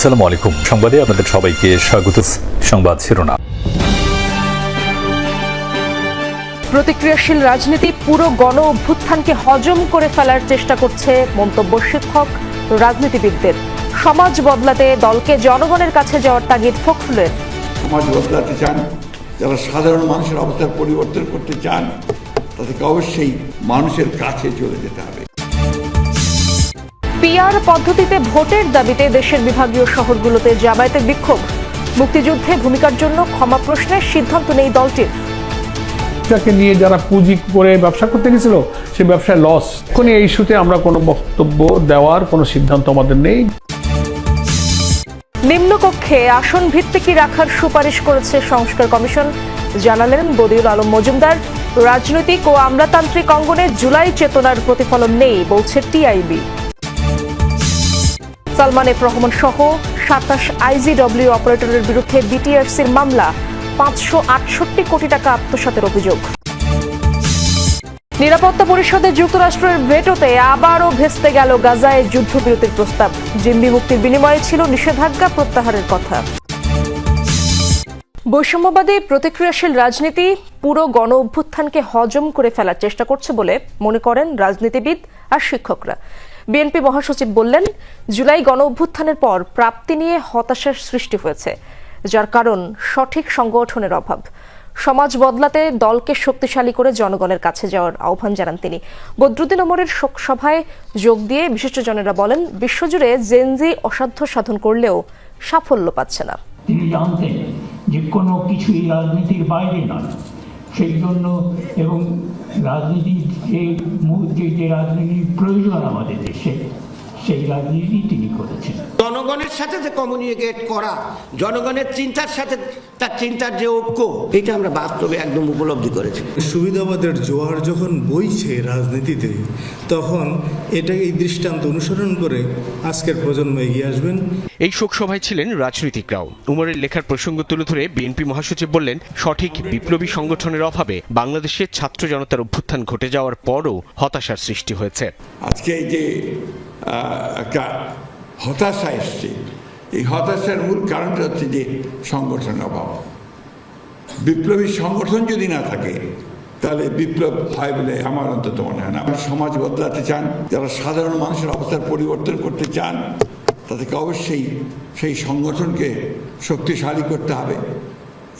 আসসালামু আলাইকুম। সংবাদে আপনাদের সবাইকে স্বাগত। সংবাদ শিরোনাম। প্রতিক্রিয়াশীল রাজনীতি পুরো গণ অভ্যুত্থানকে হজম করে ফেলার চেষ্টা করছে মন্তব্য শিক্ষক রাজনীতিবিদদের। সমাজ বদলাতে দলকে জনগণের কাছে যাওয়ার তাগিদ ফখরুলের। সমাজ বদলাতে চান, যারা সাধারণ মানুষের অবস্থার পরিবর্তন করতে চান, তাদেরকে অবশ্যই মানুষের কাছে চলে যেতে হবে। পিআর পদ্ধতিতে ভোটের দাবিতে দেশের বিভাগীয় শহরগুলোতে জামায়াতের বিক্ষোভ। মুক্তিযুদ্ধে ভূমিকার জন্য ক্ষমা প্রশ্নের সিদ্ধান্ত নেই দলটির। যাকে নিয়ে যারা পুঁজি করে ব্যবসা করতে গেছিল সে ব্যবসায় লস। এখন এই ইস্যুতে আমরা কোনো বক্তব্য দেওয়ার কোনো সিদ্ধান্ত আমাদের নেই। নিম্নকক্ষে আসন ভিত্তিকই রাখার সুপারিশ করেছে সংস্কার কমিশন, জানালেন বদিউল আলম মজুমদার। রাজনৈতিক ও আমলাতান্ত্রিক অঙ্গনে জুলাই চেতনার প্রতিফলন নেই বলছে টিআইবি। সালমান এফ রহমান সহ ২৭ আইজিডব্লিউ অপারেটরের বিরুদ্ধে বিটিআরসির মামলা, ৫৬৮ কোটি টাকা আত্মসাতের অভিযোগ। নিরাপত্তা পরিষদে যুক্তরাষ্ট্রের ভেটোতে আবারও ভেস্তে গেল গাজায় যুদ্ধবিরতির প্রস্তাব। জিম্মি মুক্তির বিনিময়ে ছিল নিষেধাজ্ঞা প্রত্যাহারের কথা। বৈষম্যবাদী প্রতিক্রিয়াশীল রাজনীতি পুরো গণ অভ্যুত্থানকে হজম করে ফেলার চেষ্টা করছে বলে মনে করেন রাজনীতিবিদ আর শিক্ষকরা। বিএনপি মহাসচিব বললেন, জুলাই গণ অভ্যুত্থানের পর প্রাপ্তি নিয়ে হতাশার সৃষ্টি হয়েছে, যার কারণ সঠিক সংগঠনের অভাব। সমাজ বদলাতে দলকে শক্তিশালী করে জনগণের কাছে যাওয়ার আহ্বান জানান তিনি। বদরুদ্দিন ওমরের শোকসভায় যোগ দিয়ে বিশিষ্টজনেরা বলেন, বিশ্বজুড়ে জেনজি অসাধ্য সাধন করলেও সাফল্য পাচ্ছে না। তিনি জানতেন যে কোনো কিছুই রাজনীতির বাইরে নয়, সেই জন্য এবং রাজনীতির যে রাজনীতির প্রয়োজন আমাদের দেশে, সেই রাজনীতি তিনি করেছেন। জনগণের সাথে যে কমিউনিকেট করা, জনগণের চিন্তার সাথে তার চিন্তার যে ঐক্য, এটা আমরা বাস্তবে একদম উপলব্ধি করেছি। সুবিধাবাদের জোয়ার যখন বইছে রাজনীতিতে, তখন এটাকে এই দৃষ্টান্ত অনুসরণ করে আজকের প্রজন্ম এগিয়ে আসবেন। এই শোকসভায় ছিলেন রাজনীতিকরাও। উমরের লেখার প্রসঙ্গ তুলে ধরে বিএনপি মহাসচিব বললেন, সঠিক বিপ্লবী সংগঠনের অভাবে বাংলাদেশে ছাত্র জনতার অভ্যুত্থান ঘটে যাওয়ার পরও হতাশার সৃষ্টি হয়েছে। আজকে এই যে একটা হতাশা এসছে, এই হতাশার মূল কারণটা হচ্ছে যে সংগঠনের অভাব। বিপ্লবী সংগঠন যদি না থাকে তাহলে বিপ্লব হয় বলে আমার অন্তত মনে হয় না। সমাজ বদলাতে চান, যারা সাধারণ মানুষের অবস্থার পরিবর্তন করতে চান, তাদেরকে অবশ্যই সেই সংগঠনকে শক্তিশালী করতে হবে,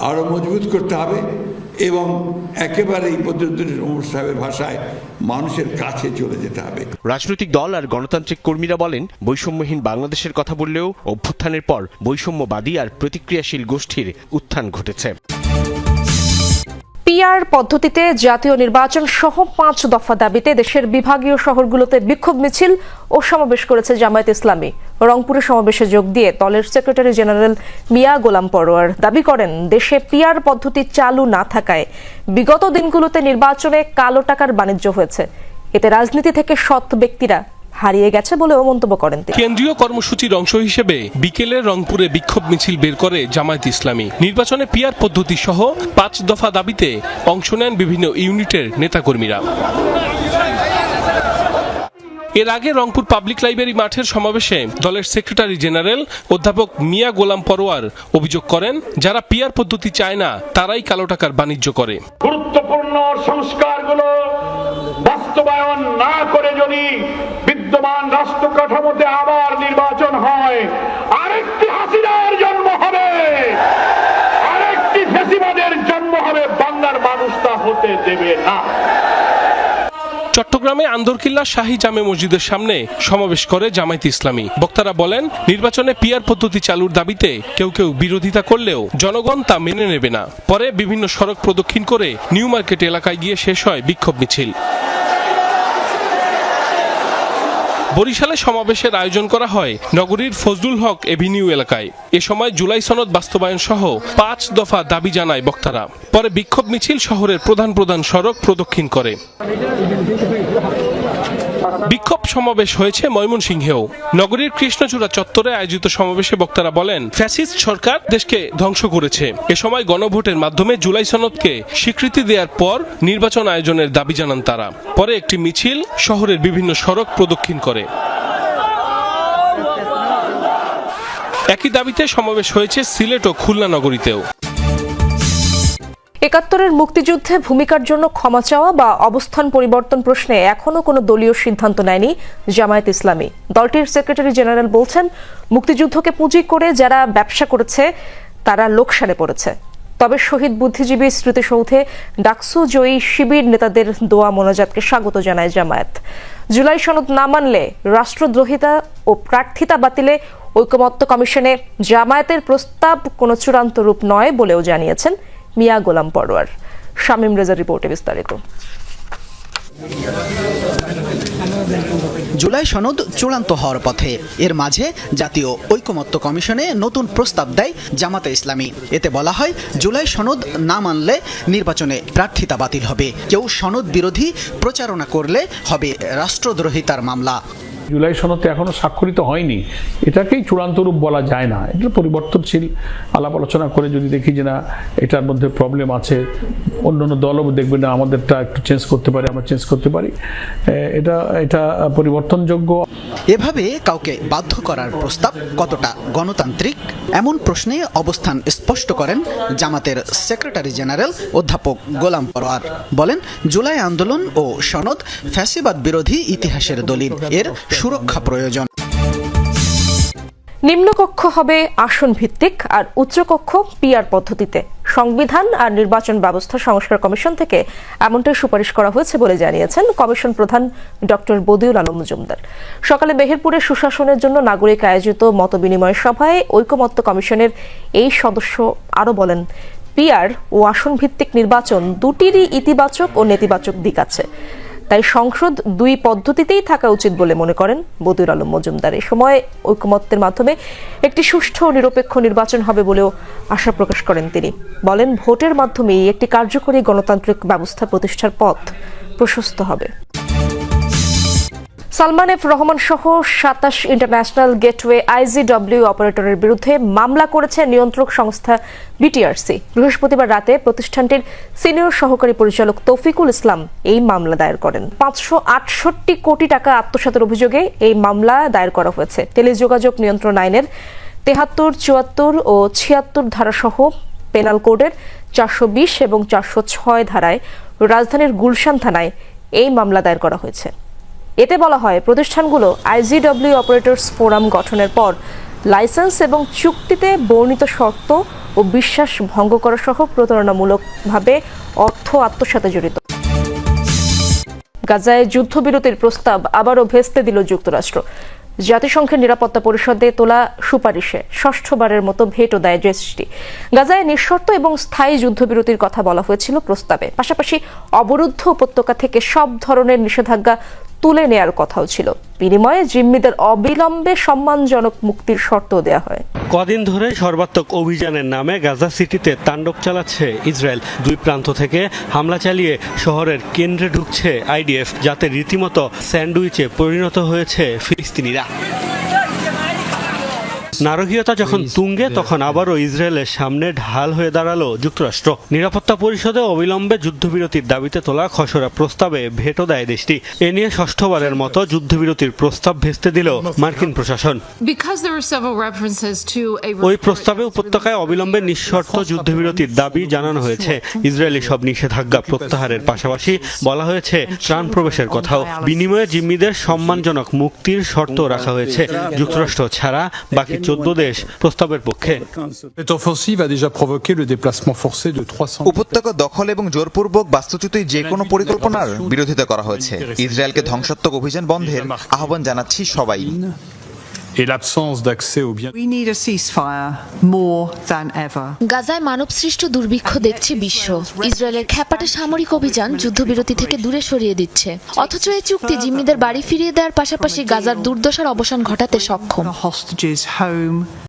আরও মজবুত করতে হবে এবং একেবারেই বদরুদ্দিন ওমর সাহেবের ভাষায় মানুষের কাছে চলে যেতে হবে। রাজনৈতিক দল আর গণতান্ত্রিক কর্মীরা বলেন, বৈষম্যহীন বাংলাদেশের কথা বললেও অভ্যুত্থানের পর বৈষম্যবাদী আর প্রতিক্রিয়াশীল গোষ্ঠীর উত্থান ঘটেছে। পিআর পদ্ধতিতে জাতীয় নির্বাচন সহ ৫ দফা দাবিতে দেশের বিভাগীয় শহরগুলোতে বিক্ষোভ মিছিল ও সমাবেশ করেছে জামায়াত ইসলামী। রংপুরে সমাবেশে যোগ দিয়ে দলের সেক্রেটারি জেনারেল মিয়া গোলাম পরোয়ার দাবি করেন, দেশে পিআর পদ্ধতি চালু না থাকায় বিগত দিনগুলোতে নির্বাচনে কালো টাকার বাণিজ্য হয়েছে। এতে রাজনীতি থেকে সৎ ব্যক্তিরা হারিয়ে গেছে বলেও মন্তব্য করেন তিনি। কেন্দ্রীয় কর্মসূচির অংশ হিসেবে বিকেলে রংপুরে বিক্ষোভ মিছিল বের করে জামায়াত ইসলামী। নির্বাচনে পিআর পদ্ধতি সহ ৫ দফা দাবিতে অংশ নেন বিভিন্ন ইউনিটের নেতাকর্মীরা। এর আগে রংপুর পাবলিক লাইব্রেরি মাঠের সমাবেশে দলের সেক্রেটারি জেনারেল অধ্যাপক মিয়া গোলাম পরোয়ার অভিযোগ করেন, যারা পিআর পদ্ধতি চায় না তারাই কালো টাকার বাণিজ্য করে। গুরুত্বপূর্ণ সংস্কারগুলো বাস্তবায়ন না করে যদি বিদ্যমান রাষ্ট্র কাঠামোতে আবার নির্বাচন হয়, আরেকটি হাসিনার জন্ম হবে, আরেকটি ফ্যাসিবাদের জন্ম হবে। বাংলার মানুষ তা হতে দেবে না। চট্টগ্রামে আন্দরকিল্লা শাহী জামে মসজিদের সামনে সমাবেশ করে জামায়াত ইসলামী। বক্তারা বলেন, নির্বাচনে পিআর পদ্ধতি চালুর দাবিতে কেউ কেউ বিরোধিতা করলেও জনগণ তা মেনে নেবে না। পরে বিভিন্ন সড়ক প্রদক্ষিণ করে নিউ মার্কেট এলাকায় গিয়ে শেষ হয় বিক্ষোভ মিছিল। বরিশালে সমাবেশের আয়োজন করা হয় নগরীর ফজলুল হক এভিনিউ এলাকায়। এ সময় জুলাই সনদ বাস্তবায়ন সহ ৫ দফা দাবি জানায় বক্তারা। পরে বিক্ষোভ মিছিল শহরের প্রধান প্রধান সড়ক প্রদক্ষিণ করে। বিক্ষোভ সমাবেশ হয়েছে ময়মনসিংহেও। নগরীর কৃষ্ণচূড়া চত্বরে আয়োজিত সমাবেশে বক্তারা বলেন, ফ্যাসিস্ট সরকার দেশকে ধ্বংস করেছে। এ সময় গণভোটের মাধ্যমে জুলাই সনদকে স্বীকৃতি দেওয়ার পর নির্বাচন আয়োজনের দাবি জানান তারা। পরে একটি মিছিল শহরের বিভিন্ন সড়ক প্রদক্ষিণ করে। একই দাবিতে সমাবেশ হয়েছে সিলেট ও খুলনা নগরীতেও। ৭১-এর মুক্তিযুদ্ধে ভূমিকার জন্য ক্ষমা চাওয়া বা অবস্থান পরিবর্তন প্রশ্নে এখনো কোনো দলীয় সিদ্ধান্ত নেয়নি জামায়াত ইসলামী। দলটির সেক্রেটারি জেনারেল বলছেন, মুক্তিযুদ্ধকে পুঁজি করে যারা ব্যবসা করেছে তারা লোকসানে পড়েছে। তবে শহীদ বুদ্ধিজীবী স্মৃতিসৌধে ডাকসু জয়ী শিবির নেতাদের দোয়া মোনাজাতকে স্বাগত জানায় জামায়াত। জুলাই সনদ না মানলে রাষ্ট্রদ্রোহিতা ও প্রার্থিতা বাতিলে ঐকমত্য কমিশনে জামায়াতের প্রস্তাব কোনো চূড়ান্ত রূপ নয় বলেও জানিয়েছেন মিয়া গোলাম পরোয়ার। শামীম রেজার রিপোর্টে বিস্তারিত। জুলাই সনদ চূড়ান্ত হওয়ার পথে, এর মাঝে জাতীয় ঐকমত্য কমিশনে নতুন প্রস্তাব দেয় জামাতে ইসলামী। এতে বলা হয়, জুলাই সনদ না মানলে নির্বাচনে প্রার্থিতা বাতিল হবে, কেউ সনদ বিরোধী প্রচারণা করলে হবে রাষ্ট্রদ্রোহিতার মামলা। জুলাই সনদ এখনো স্বাক্ষরিত হয়নি, এটাকেই চূড়ান্ত রূপ বলা যায় না। এটা পরিবর্তনশীল। আলাপ আলোচনা করে যদি দেখি যে না এটার মধ্যে প্রবলেম আছে, অন্য দলও দেখবে না আমাদেরটা একটু চেঞ্জ করতে পারি, আমরা চেঞ্জ করতে পারি, এটা পরিবর্তনযোগ্য। এভাবে কাউকে বাধ্য করার প্রস্তাব কতটা গণতান্ত্রিক, এমন প্রশ্নে অবস্থান স্পষ্ট করেন জামাতের সেক্রেটারি জেনারেল অধ্যাপক গোলাম পরোয়ার। বলেন, জুলাই আন্দোলন ও সনদ ফ্যাসিবাদ বিরোধী ইতিহাসের দলিল, এর সুরক্ষা প্রয়োজন। নিম্নকক্ষ হবে আসন ভিত্তিক আর উচ্চকক্ষ পিআর পদ্ধতিতে। সংবিধান আর নির্বাচন ব্যবস্থা সংস্কার কমিশন থেকে এমনটাই সুপারিশ করা হয়েছে বলে জানিয়েছেন কমিশন প্রধান ডক্টর বদিউল আলম মজুমদার। সকালে মেহেরপুরে সুশাসনের জন্য নাগরিক আয়োজিত মতবিনিময় সভায় ঐকমত্য কমিশনের এই সদস্য আরও বলেন, পিআর ও আসন ভিত্তিক নির্বাচন দুটিরই ইতিবাচক ও নেতিবাচক দিক আছে, তাই সংসদ দুই পদ্ধতিতেই থাকা উচিত বলে মনে করেন বদিউল আলম মজুমদার। এ সময় ঐকমত্যের মাধ্যমে একটি সুষ্ঠু ও নিরপেক্ষ নির্বাচন হবে বলেও আশা প্রকাশ করেন তিনি। বলেন, ভোটের মাধ্যমেই একটি কার্যকরী গণতান্ত্রিক ব্যবস্থা প্রতিষ্ঠার পথ প্রশস্ত হবে। সালমান এফ রহমান সহ ২৭ ইন্টারন্যাশনাল গেটওয়ে আইজিডব্লিউ অপারেটরের বিরুদ্ধে মামলা করেছে নিয়ন্ত্রক সংস্থা বিটিআরসি। বৃহস্পতিবার রাতে প্রতিষ্ঠানটির সিনিয়র সহকারী পরিচালক তৌফিকুল ইসলাম এই মামলা দায়ের করেন। ৫৬৮ কোটি টাকা আত্মসাতের অভিযোগে এই মামলা দায়ের করা হয়েছে। টেলিযোগাযোগ নিয়ন্ত্রণ আইনের ৭৩, ৭৪ ও ৭৬ ধারাসহ পেনাল কোডের ৪২০ এবং ৪০৬ ধারায় রাজধানীর গুলশান থানায় এই মামলা দায়ের করা হয়েছে। এতে বলা হয়, প্রতিষ্ঠানগুলো আইজিডব্লিউ অপারেটরস ফোরাম গঠনের পর লাইসেন্স এবং চুক্তিতে বর্ণিত শর্ত ও বিশ্বাস ভঙ্গ করা সহ প্রতারণামূলকভাবে অর্থ আত্মসাতে জড়িত। গাজায় যুদ্ধবিরতির প্রস্তাব আবারও ভেস্তে দিল যুক্তরাষ্ট্র। জাতিসংঘের নিরাপত্তা পরিষদে তোলা সুপারিশে ষষ্ঠবারের মতো ভেটো দেয় দেশটি। গাজায় নিঃশর্ত এবং স্থায়ী যুদ্ধবিরতির কথা বলা হয়েছিল প্রস্তাবে। পাশাপাশি অবরুদ্ধ উপত্যকা থেকে সব ধরনের নিষেধাজ্ঞা তুলে নেয়ার কথাও ছিল। বিনিময়ে জিম্মিদের অবিলম্বে সম্মানজনক মুক্তির শর্ত দেয়া হয়। কদিন ধরে সর্বাত্মক অভিযানের নামে গাজা সিটিতে তাণ্ডব চালাচ্ছে ইসরায়েল। দুই প্রান্ত থেকে হামলা চালিয়ে শহরের কেন্দ্রে ঢুকছে আইডিএফ, যাতে রীতিমতো স্যান্ডউইচে পরিণত হয়েছে ফিলিস্তিনিরা। নারকীয়তা যখন তুঙ্গে, তখন আবারও ইসরায়েলের সামনে ঢাল হয়ে দাঁড়ালো যুক্তরাষ্ট্র। নিরাপত্তা পরিষদে অবিলম্বে যুদ্ধবিরতির দাবিতে তোলা খসড়া প্রস্তাবে ভেটো দেয় দেশটি। এ নিয়ে ষষ্ঠবারের মতো যুদ্ধবিরতির প্রস্তাব ভেস্তে দিল মার্কিন প্রশাসন। ওই প্রস্তাবে উপত্যকায় অবিলম্বে নিঃশর্ত যুদ্ধবিরতির দাবি জানানো হয়েছে। ইসরায়েলি সব নিষেধাজ্ঞা প্রত্যাহারের পাশাপাশি বলা হয়েছে ত্রাণ প্রবেশের কথাও। বিনিময়ে জিম্মিদের সম্মানজনক মুক্তির শর্ত রাখা হয়েছে। যুক্তরাষ্ট্র ছাড়া বাকি 14 দেশ প্রস্তাবের পক্ষে। উপত্যকা দখল এবং জোরপূর্বক বাস্তুচ্যুতি যে কোনো পরিকল্পনার বিরোধিতা করা হয়েছে। ইসরায়েলকে ধ্বংসাত্মক অভিযান বন্ধের আহ্বান জানাচ্ছি সবাই। গাজায় মানবসৃষ্ট দুর্ভিক্ষ দেখছে বিশ্ব। ইসরায়েলের খ্যাপাটে সামরিক অভিযান যুদ্ধবিরতি থেকে দূরে সরিয়ে দিচ্ছে, অথচ এই চুক্তি জিম্মিদের বাড়ি ফিরিয়ে দেওয়ার পাশাপাশি গাজার দুর্দশার অবসান ঘটাতে সক্ষম।